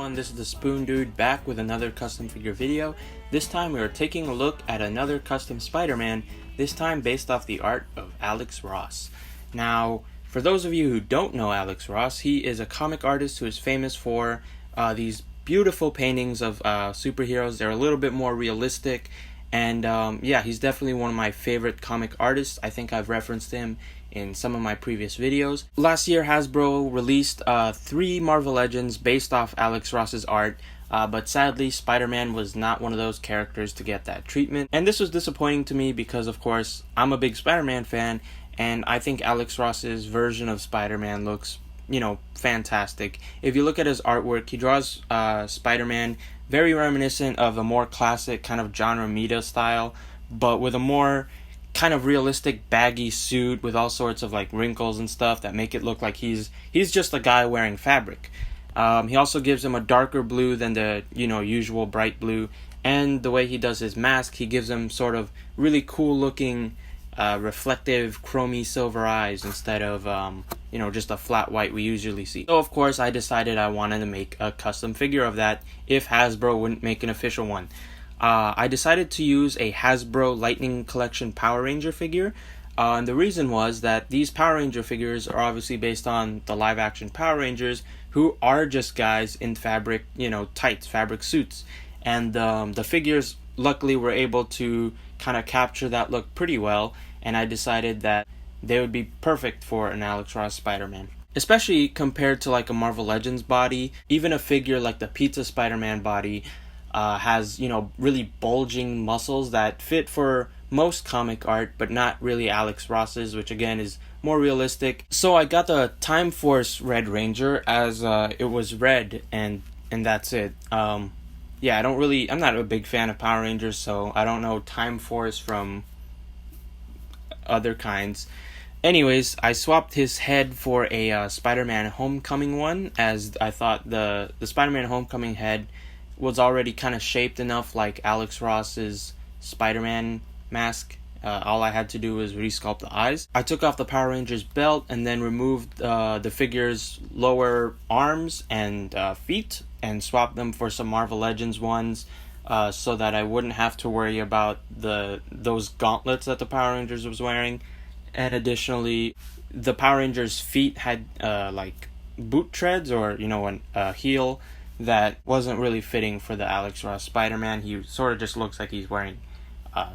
everyone, this is the Spoon Dude back with another custom figure video. This time we are taking a look at another custom Spider-Man, this time based off the art of Alex Ross. Now, for those of you who don't know Alex Ross, he is a comic artist who is famous for these beautiful paintings of superheroes. They're a little bit more realistic, and yeah, he's definitely one of my favorite comic artists. I think I've referenced him in some of my previous videos. Last year, Hasbro released 3 Marvel Legends based off Alex Ross's art, but sadly, Spider-Man was not one of those characters to get that treatment. And this was disappointing to me because, of course, I'm a big Spider-Man fan, and I think Alex Ross's version of Spider-Man looks, fantastic. If you look at his artwork, he draws Spider-Man very reminiscent of a more classic kind of John Romita style, but with a more kind of realistic baggy suit with all sorts of like wrinkles and stuff that make it look like he's just a guy wearing fabric. He also gives him a darker blue than the usual bright blue, and the way he does his mask, he gives him sort of really cool looking reflective chromy silver eyes instead of just a flat white we usually see. So of course I decided I wanted to make a custom figure of that if Hasbro wouldn't make an official one. I decided to use a Hasbro Lightning Collection Power Ranger figure, and the reason was that these Power Ranger figures are obviously based on the live action Power Rangers, who are just guys in fabric, tights, fabric suits, and the figures luckily were able to kind of capture that look pretty well, and I decided that they would be perfect for an Alex Ross Spider-Man. Especially compared to like a Marvel Legends body, even a figure like the Pizza Spider-Man body has really bulging muscles that fit for most comic art, but not really Alex Ross's, which again is more realistic. So I got the Time Force Red Ranger as it was red, and that's it. I'm not a big fan of Power Rangers, so I don't know Time Force from other kinds. Anyways, I swapped his head for a Spider-Man Homecoming one, as I thought the Spider-Man Homecoming head was already kind of shaped enough like Alex Ross's Spider-Man mask. All I had to do was resculpt the eyes. I took off the Power Rangers belt and then removed the figure's lower arms and feet and swapped them for some Marvel Legends ones, so that I wouldn't have to worry about those gauntlets that the Power Rangers was wearing. And additionally, the Power Rangers' feet had like boot treads, or a heel that wasn't really fitting for the Alex Ross Spider-Man. He sort of just looks like he's wearing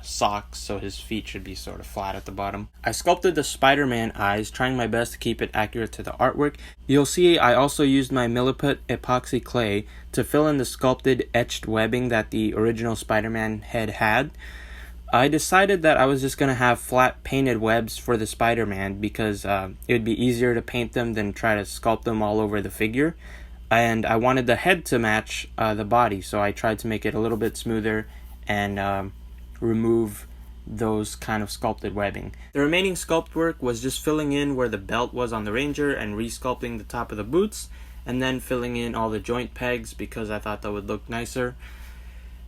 socks, so his feet should be sort of flat at the bottom. I sculpted the Spider-Man eyes, trying my best to keep it accurate to the artwork. You'll see I also used my Milliput epoxy clay to fill in the sculpted etched webbing that the original Spider-Man head had. I decided that I was just going to have flat painted webs for the Spider-Man because it would be easier to paint them than try to sculpt them all over the figure. And I wanted the head to match the body, so I tried to make it a little bit smoother and remove those kind of sculpted webbing. The remaining sculpt work was just filling in where the belt was on the Ranger and resculpting the top of the boots, and then filling in all the joint pegs because I thought that would look nicer.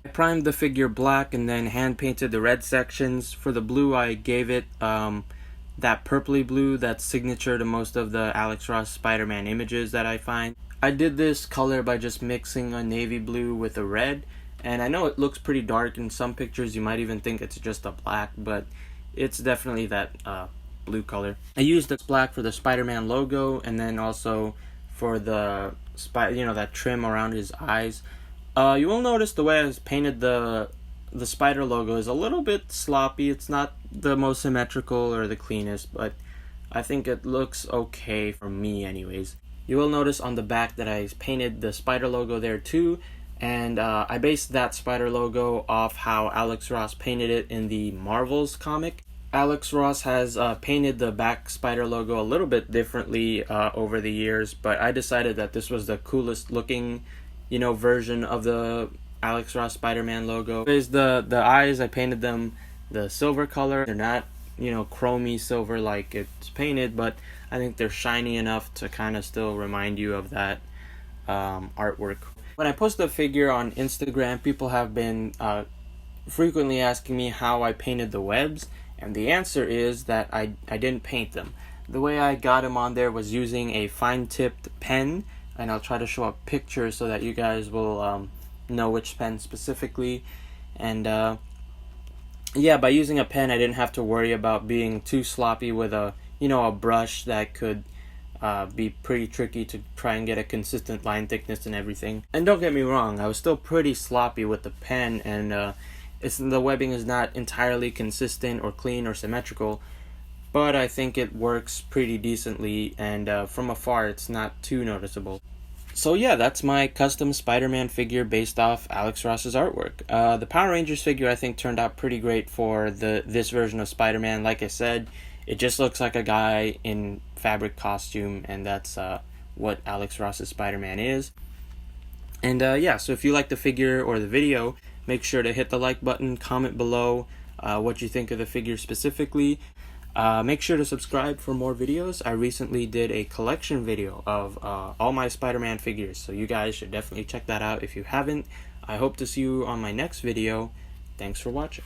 I primed the figure black and then hand painted the red sections. For the blue, I gave it that purpley blue that's signature to most of the Alex Ross Spider-Man images that I find. I did this color by just mixing a navy blue with a red, and I know it looks pretty dark in some pictures. You might even think it's just a black, but it's definitely that blue color. I used this black for the Spider-Man logo, and then also for the that trim around his eyes. You will notice the way I painted the spider logo is a little bit sloppy. It's not the most symmetrical or the cleanest, but I think it looks okay for me anyways. You will notice on the back that I painted the spider logo there too, and I based that spider logo off how Alex Ross painted it in the Marvels comic. Alex Ross has painted the back spider logo a little bit differently over the years, but I decided that this was the coolest looking version of the Alex Ross Spider-Man logo. There's the eyes, I painted them the silver color. They're not chromy silver like it's painted, but I think they're shiny enough to kind of still remind you of that artwork. When I post the figure on Instagram, people have been frequently asking me how I painted the webs, and the answer is that I didn't paint them. The way I got them on there was using a fine-tipped pen and I'll try to show up pictures so that you guys will know which pen specifically. And yeah, by using a pen, I didn't have to worry about being too sloppy with a brush that could be pretty tricky to try and get a consistent line thickness and everything. And don't get me wrong, I was still pretty sloppy with the pen, and the webbing is not entirely consistent or clean or symmetrical, but I think it works pretty decently, and from afar it's not too noticeable. So yeah, that's my custom Spider-Man figure based off Alex Ross's artwork. The Power Rangers figure I think turned out pretty great for this version of Spider-Man. Like I said, it just looks like a guy in fabric costume, and that's what Alex Ross's Spider-Man is. And yeah, so if you like the figure or the video, make sure to hit the like button, comment below what you think of the figure specifically. Make sure to subscribe for more videos. I recently did a collection video of all my Spider-Man figures, so you guys should definitely check that out if you haven't. I hope to see you on my next video. Thanks for watching.